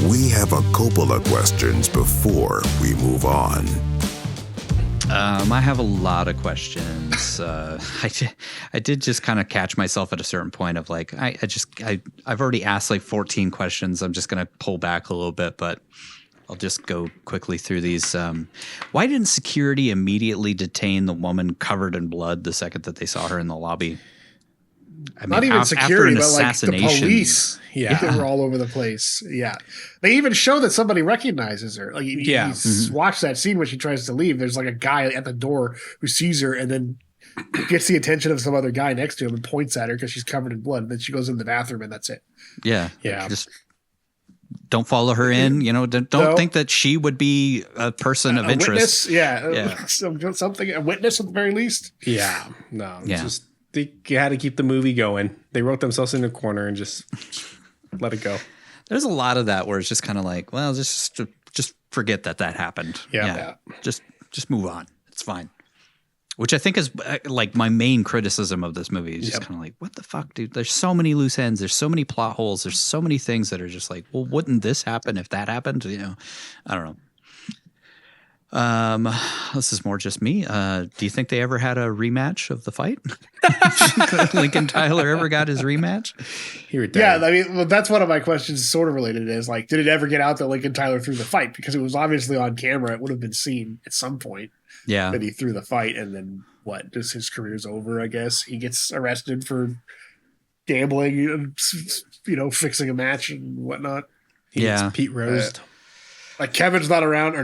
We have a Coppola questions before we move on. I have a lot of questions. I did just kind of catch myself at a certain point of like, I've already asked like 14 questions. I'm just going to pull back a little bit, but I'll just go quickly through these. Why didn't security immediately detain the woman covered in blood the second that they saw her in the lobby? I mean, not even security, but like the police. Yeah. They were all over the place. Yeah. They even show that somebody recognizes her. Like, you watch that scene when she tries to leave. There's like a guy at the door who sees her and then gets the attention of some other guy next to him and points at her because she's covered in blood. And then she goes in the bathroom and that's it. Yeah. Yeah. Just don't follow her in. You know, don't think that she would be a person of interest. Witness? Yeah. Something, a witness at the very least. Yeah. No. Yeah. Just they had to keep the movie going. They wrote themselves in a corner and just let it go. There's a lot of that where it's just kind of like, well, just forget that happened. Yeah. Just move on. It's fine. Which I think is like my main criticism of this movie is just kind of like, what the fuck, dude? There's so many loose ends. There's so many plot holes. There's so many things that are just like, well, wouldn't this happen if that happened? You know, I don't know. This is more just me. Do you think they ever had a rematch of the fight? Lincoln Tyler ever got his rematch? Yeah, I mean, well, that's one of my questions sort of related is like, did it ever get out that Lincoln Tyler threw the fight? Because it was obviously on camera. It would have been seen at some point. Yeah. That he threw the fight and then what? Just his career's over, I guess. He gets arrested for gambling and, you know, fixing a match and whatnot. He gets Pete Rose. Like Kevin's not around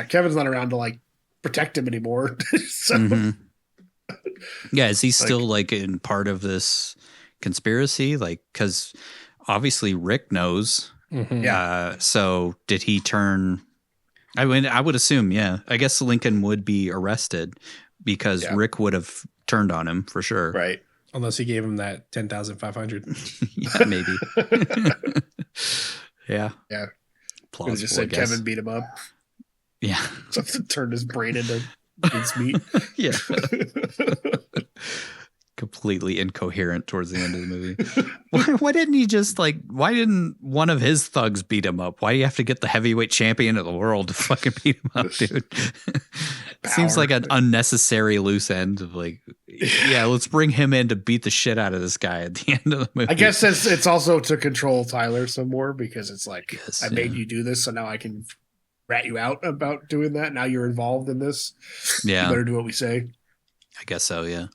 Kevin's not around to like protect him anymore. So yeah, is he still like in part of this conspiracy? Like, because obviously Rick knows. So did he turn? I mean, I would assume, I guess Lincoln would be arrested because Rick would have turned on him for sure. Right. Unless he gave him that 10,500. Yeah, maybe. Yeah. Plausible, just said Kevin beat him up. Yeah. Something turned his brain into mincemeat. Yeah. Completely incoherent towards the end of the movie. Why didn't he just why didn't one of his thugs beat him up? Why do you have to get the heavyweight champion of the world to fucking beat him up, dude? Seems like an unnecessary loose end of like, let's bring him in to beat the shit out of this guy at the end of the movie. I guess it's also to control Tyler some more because it's like, I made you do this, so now I can rat you out about doing that. Now you're involved in this. Yeah. You better do what we say. I guess so, yeah.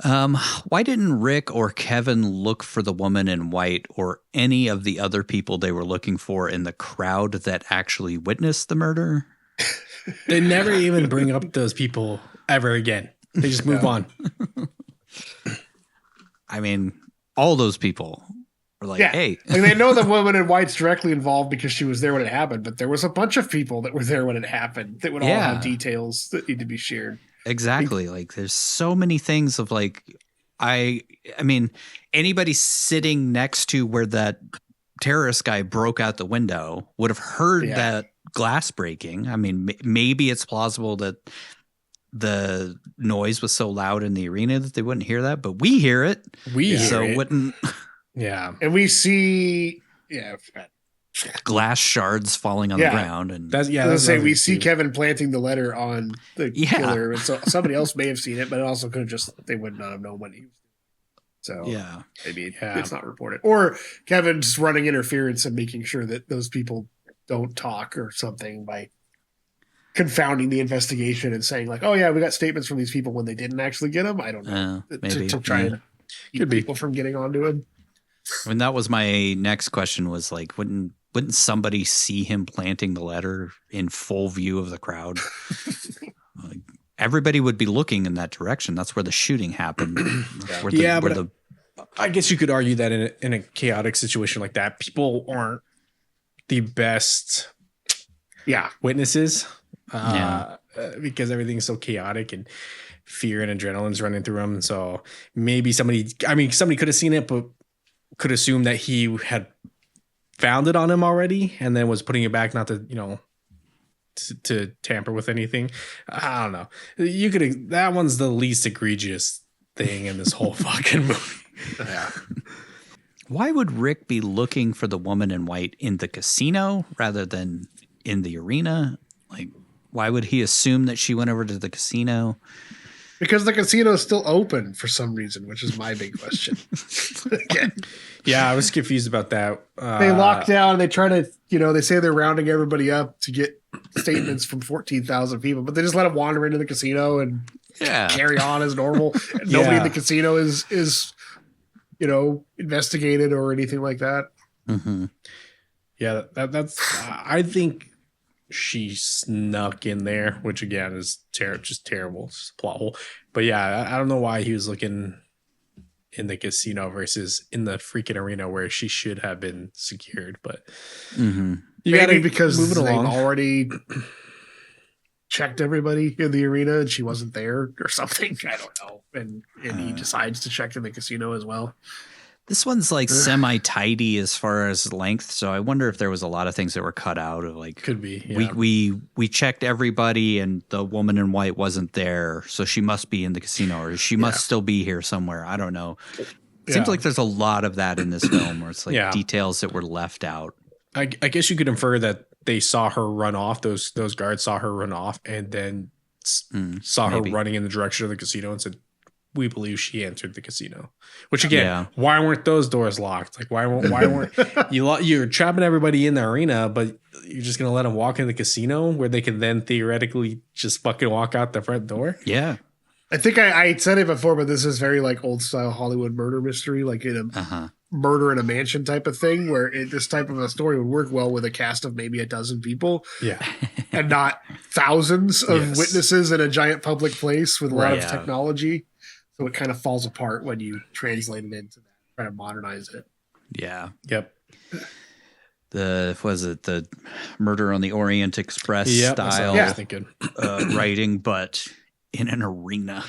Why didn't Rick or Kevin look for the woman in white or any of the other people they were looking for in the crowd that actually witnessed the murder? They never even bring up those people ever again. They just move on. I mean, all those people were like, hey. Like they know the woman in white's directly involved because she was there when it happened, but there was a bunch of people that were there when it happened that would all have details that need to be shared. Exactly. Like there's so many things of like, I mean, anybody sitting next to where that terrorist guy broke out the window would have heard that glass breaking. I mean, maybe it's plausible that the noise was so loud in the arena that they wouldn't hear that, but we hear it. Wouldn't. Yeah. And we see, glass shards falling on the ground, and we see Kevin planting the letter on the killer, and so somebody else may have seen it, but it also could have they would not have known when he was. So maybe it's not reported, or Kevin's running interference and making sure that those people don't talk or something by confounding the investigation and saying like, "Oh yeah, we got statements from these people when they didn't actually get them." I don't know, to try and keep people from getting onto him. I mean, that was my next question was like, wouldn't somebody see him planting the letter in full view of the crowd? Like, everybody would be looking in that direction. That's where the shooting happened. I guess you could argue that in a chaotic situation like that, people aren't the best witnesses because everything's so chaotic and fear and adrenaline's running through them. So maybe somebody could have seen it, but could assume that he had found it on him already and then was putting it back, not to, to tamper with anything. I don't know. That one's the least egregious thing in this whole fucking movie. Yeah. Why would Rick be looking for the woman in white in the casino rather than in the arena? Like, why would he assume that she went over to the casino? Because the casino is still open for some reason, which is my big question. Yeah, I was confused about that. They lock down and they try to, they say they're rounding everybody up to get statements from 14,000 people, but they just let them wander into the casino and carry on as normal. Nobody in the casino is investigated or anything like that. Mm-hmm. Yeah, that's. I think she snuck in there, which again is just terrible. It's a plot hole. But yeah, I don't know why he was looking in the casino versus in the freaking arena where she should have been secured. But maybe because they've already checked everybody in the arena and she wasn't there or something. I don't know. And he decides to check in the casino as well. This one's like semi-tidy as far as length, so I wonder if there was a lot of things that were cut out. Of like, could be. Yeah. We checked everybody, and the woman in white wasn't there, so she must be in the casino, or she must still be here somewhere. I don't know. It seems like there's a lot of that in this film, where it's like details that were left out. I guess you could infer that they saw her run off. Those guards saw her run off, and then saw her running in the direction of the casino and said, we believe she entered the casino. Which again, why weren't those doors locked? Like why weren't you're trapping everybody in the arena, but you're just gonna let them walk in the casino where they can then theoretically just fucking walk out the front door? Yeah. I think I said it before, but this is very like old style Hollywood murder mystery, like in a murder in a mansion type of thing, where this type of a story would work well with a cast of maybe a dozen people. Yeah. And not thousands of witnesses in a giant public place with a lot of technology. So it kind of falls apart when you translate it into that, try to modernize it. Yeah. Yep. The Murder on the Orient Express style writing, but in an arena.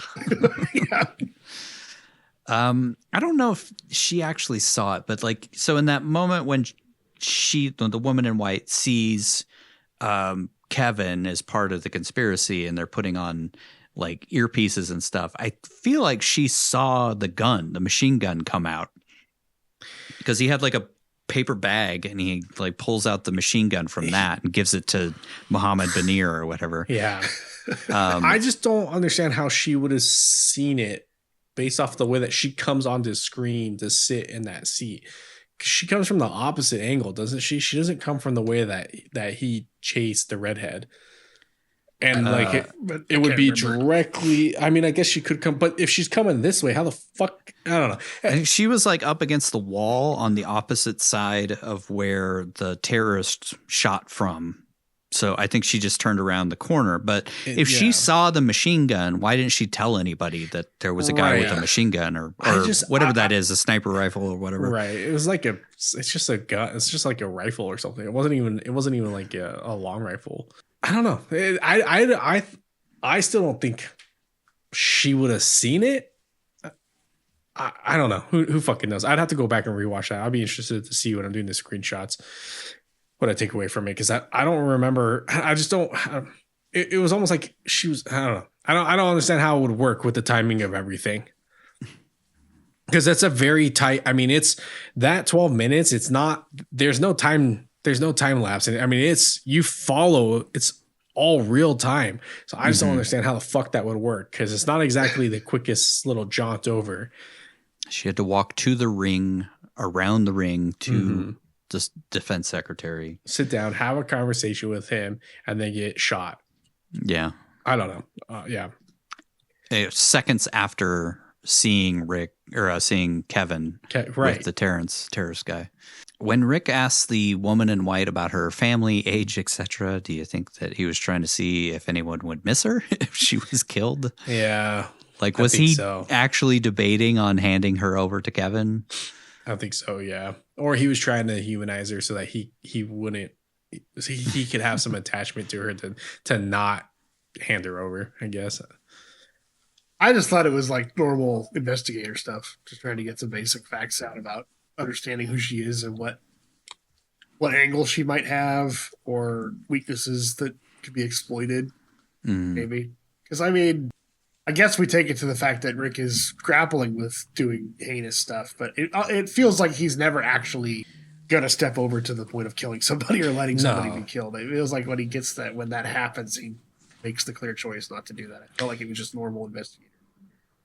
I don't know if she actually saw it, but like, so in that moment when the woman in white sees Kevin as part of the conspiracy and they're putting on like earpieces and stuff, I feel like she saw the machine gun come out, because he had like a paper bag and he like pulls out the machine gun from that and gives it to Mohammed Banir or whatever. Yeah. I just don't understand how she would have seen it based off the way that she comes onto the screen to sit in that seat. She comes from the opposite angle, doesn't she? She doesn't come from the way that he chased the redhead. And like it would be directly. I mean, I guess she could come, but if she's coming this way, how the fuck? I don't know. I think she was like up against the wall on the opposite side of where the terrorist shot from. So I think she just turned around the corner. But if she saw the machine gun, why didn't she tell anybody that there was a guy with a machine gun or whatever that is, a sniper rifle or whatever? Right. It was like it's just a gun. It's just like a rifle or something. It wasn't even like a long rifle. I don't know. I still don't think she would have seen it. I don't know. Who fucking knows? I'd have to go back and rewatch that. I'll be interested to see when I'm doing the screenshots what I take away from it, because I don't remember. I just don't. It was almost like she was. I don't know. I don't understand how it would work with the timing of everything, because that's a very tight. I mean, it's that 12 minutes. It's not. There's no time. There's no time lapse. And I mean, it's all real time. So I just don't understand how the fuck that would work, because it's not exactly the quickest little jaunt over. She had to walk to the ring, around the ring to the defense secretary, sit down, have a conversation with him, and then get shot. Yeah. I don't know. Seconds after seeing Rick or seeing Kevin with the terrorist guy. When Rick asked the woman in white about her family, age, etc., do you think that he was trying to see if anyone would miss her if she was killed? Yeah. Like, was he actually debating on handing her over to Kevin? I think so, yeah. Or he was trying to humanize her so that he wouldn't, he could have some attachment to her to not hand her over, I guess. I just thought it was like normal investigator stuff, just trying to get some basic facts out about understanding who she is and what angle she might have, or weaknesses that could be exploited, maybe. Because I mean, I guess we take it to the fact that Rick is grappling with doing heinous stuff, but it feels like he's never actually going to step over to the point of killing somebody or letting somebody be killed. It feels like when that happens, he makes the clear choice not to do that. I felt like it was just normal investigative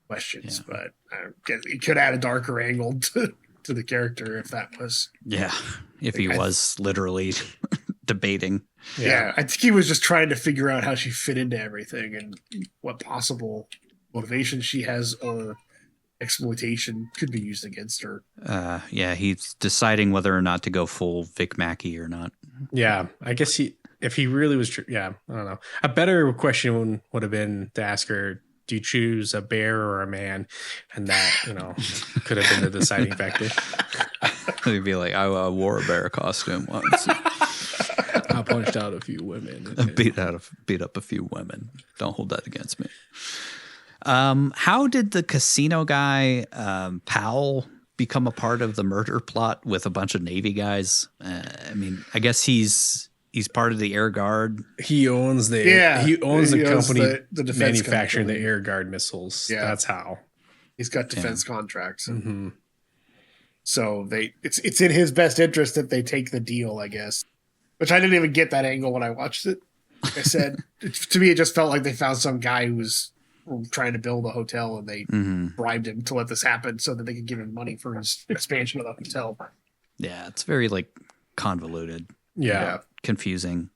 questions, but I guess he could add a darker angle to the character if that was. Yeah, if he was literally debating. Yeah, I think he was just trying to figure out how she fit into everything and what possible motivation she has or exploitation could be used against her. He's deciding whether or not to go full Vic Mackey or not. Yeah, I guess if he really was I don't know. A better question would have been to ask her, do you choose a bear or a man? And that, could have been the deciding factor. He'd be like, I wore a bear costume once. I punched out a few women. Beat up a few women. Don't hold that against me. How did the casino guy, Powell, become a part of the murder plot with a bunch of Navy guys? I guess he's part of the Air Guard. He owns the company the manufacturing the Air Guard missiles. Yeah. That's how. He's got defense contracts. Mm-hmm. So it's in his best interest that they take the deal, I guess. Which I didn't even get that angle when I watched it. Like I said, to me, it just felt like they found some guy who was trying to build a hotel and they bribed him to let this happen so that they could give him money for his expansion of the hotel. Yeah, it's very convoluted. Yeah. Confusing.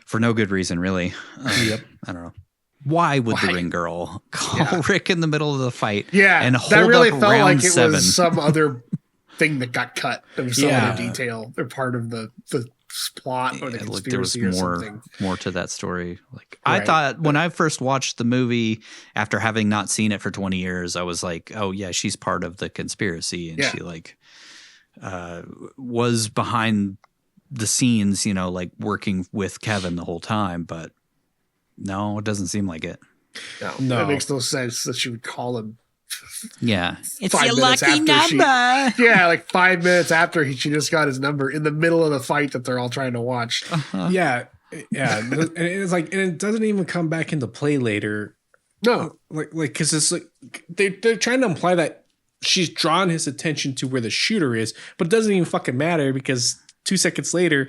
For no good reason, really. I don't know. Why would the ring girl call Rick in the middle of the fight? Yeah, and hold that really up felt like it 7? Was some other thing that got cut. There was some other detail. They're part of the plot or the conspiracy there was or something. More to that story. I thought when I first watched the movie after having not seen it for 20 years, I was like, oh yeah, she's part of the conspiracy, and she was behind the scenes, working with Kevin the whole time. But no, it doesn't seem like it. No. That makes no sense that she would call him. Yeah, it's your lucky number. 5 minutes after she just got his number in the middle of the fight that they're all trying to watch. Yeah, and it's and it doesn't even come back into play later. No, because it's they're trying to imply that she's drawn his attention to where the shooter is, but it doesn't even fucking matter because 2 seconds later,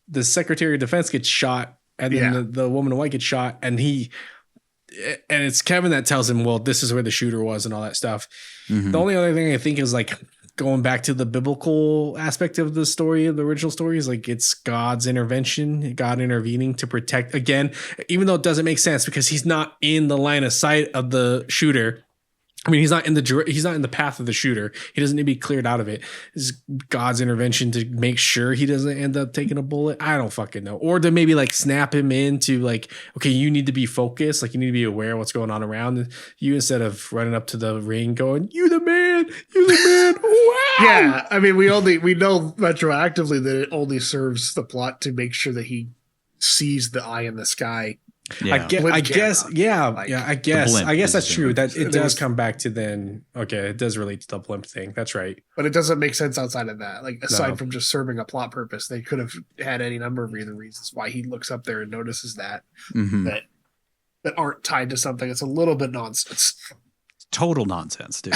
the Secretary of Defense gets shot, and then the woman in white gets shot, and it's Kevin that tells him, well, this is where the shooter was and all that stuff. Mm-hmm. The only other thing I think is going back to the biblical aspect of the story, of the original story, is it's God's intervention, God intervening to protect, again, even though it doesn't make sense because he's not in the line of sight of the shooter. I mean, he's not in the path of the shooter. He doesn't need to be cleared out of it. It's God's intervention to make sure he doesn't end up taking a bullet. I don't fucking know. Or to maybe snap him into okay, you need to be focused. You need to be aware of what's going on around you instead of running up to the ring going, "You the man, you the man." Wow. Yeah, I mean, we know retroactively that it only serves the plot to make sure that he sees the eye in the sky. Yeah. I guess that's true. That it does come back to then. Okay, it does relate to the blimp thing. That's right. But it doesn't make sense outside of that. Aside from just serving a plot purpose, they could have had any number of reasons why he looks up there and notices that that aren't tied to something. It's a little bit nonsense. Total nonsense, dude.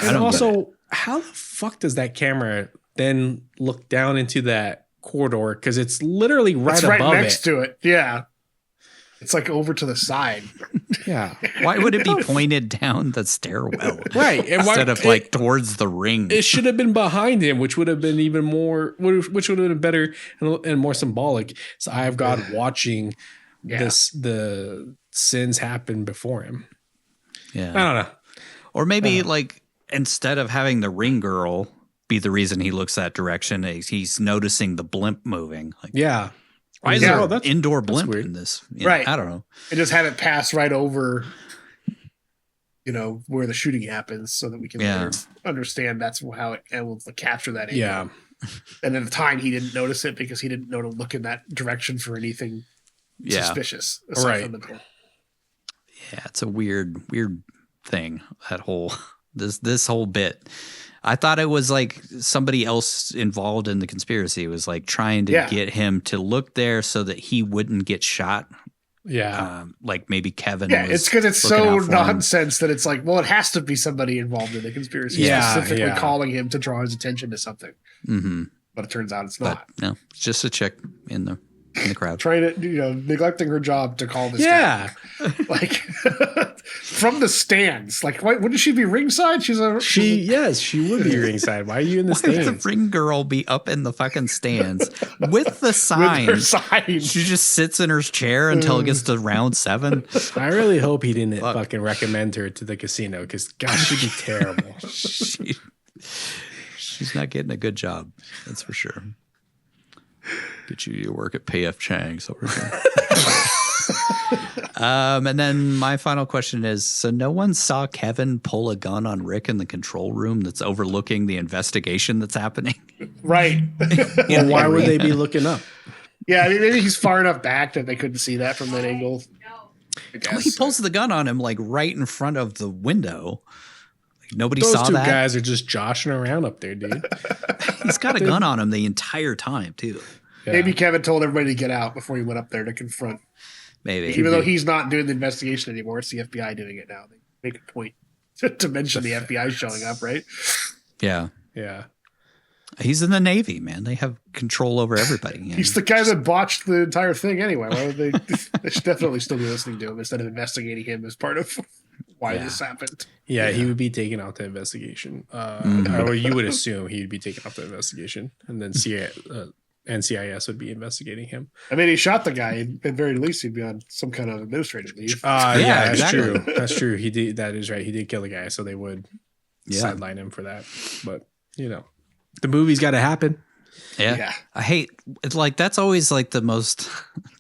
And also, how the fuck does that camera then look down into that corridor? Because it's literally right above next to it. Yeah. It's over to the side. Yeah. Why would it be pointed down the stairwell? Right. Instead of towards the ring. It should have been behind him, which would have been even more, which would have been better and more symbolic. It's the eye of God watching the sins happen before him. Yeah. I don't know. Or maybe instead of having the ring girl be the reason he looks that direction, he's noticing the blimp moving. Yeah. Why is there an indoor blimp in this? Right. I don't know. And just have it pass right over, where the shooting happens so that we can understand that's how it will capture that angle. Yeah. And at the time, he didn't notice it because he didn't know to look in that direction for anything suspicious. Right. Yeah, it's a weird thing, that whole this whole bit. I thought it was somebody else involved in the conspiracy. It was trying to get him to look there so that he wouldn't get shot Like maybe Kevin. Yeah, it's because it's so nonsense that it's like, well, it has to be somebody involved in the conspiracy, specifically calling him to draw his attention to something. Mm-hmm. But it turns out it's not. No, it's just a chick in the crowd trying to, neglecting her job to call this guy. Like from the stands. Like, why wouldn't she be ringside? Yes, she would be ringside. Why are you in the stands? Would the ring girl be up in the fucking stands with the sign? With her sign. She just sits in her chair until it gets to round 7. I really hope he didn't fucking recommend her to the casino, because gosh, she'd be terrible. She's not getting a good job. That's for sure. Get you to work at PF Chang's over there. And then my final question is, so no one saw Kevin pull a gun on Rick in the control room that's overlooking the investigation that's happening? Right. Well, why would they be looking up? Yeah, I mean, maybe he's far enough back that they couldn't see that from that angle. Well, he pulls the gun on him like right in front of the window. Like, nobody saw that. Those two guys are just joshing around up there, dude. He's got a gun on him the entire time, too. Yeah. Maybe Kevin told everybody to get out before he went up there to confront. Maybe. Even though he's not doing the investigation anymore, it's the FBI doing it now. They make a point to mention the FBI showing up, right? Yeah. Yeah. He's in the Navy, man. They have control over everybody. He's the guy that botched the entire thing anyway. Why would they? They should definitely still be listening to him instead of investigating him as part of why this happened. Yeah, he would be taking out the investigation. Or you would assume he'd be taking out the investigation, and then NCIS would be investigating him. I mean, he shot the guy. At very least, he'd be on some kind of administrative leave. Yeah, that's true. That's true. He did. That is right. He did kill the guy, so they would sideline him for that. But the movie's got to happen. Yeah. I hate it's like that's always like the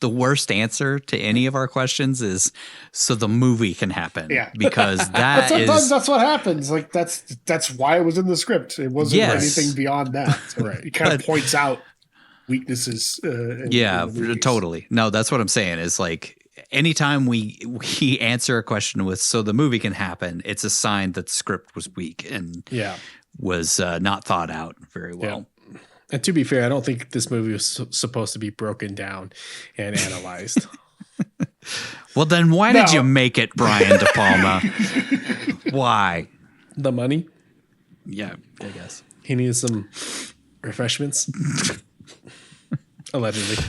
worst answer to any of our questions is so the movie can happen. Yeah. Because sometimes that's what happens. Like that's why it was in the script. It wasn't anything beyond that. So right. It kind of points out weaknesses. Totally. No, that's what I'm saying is like anytime we answer a question with so the movie can happen, it's a sign that the script was weak and was not thought out very well. Yeah. And to be fair, I don't think this movie was supposed to be broken down and analyzed. Well, then why did you make it, Brian De Palma? Why? The money? Yeah, I guess. He needed some refreshments. Allegedly.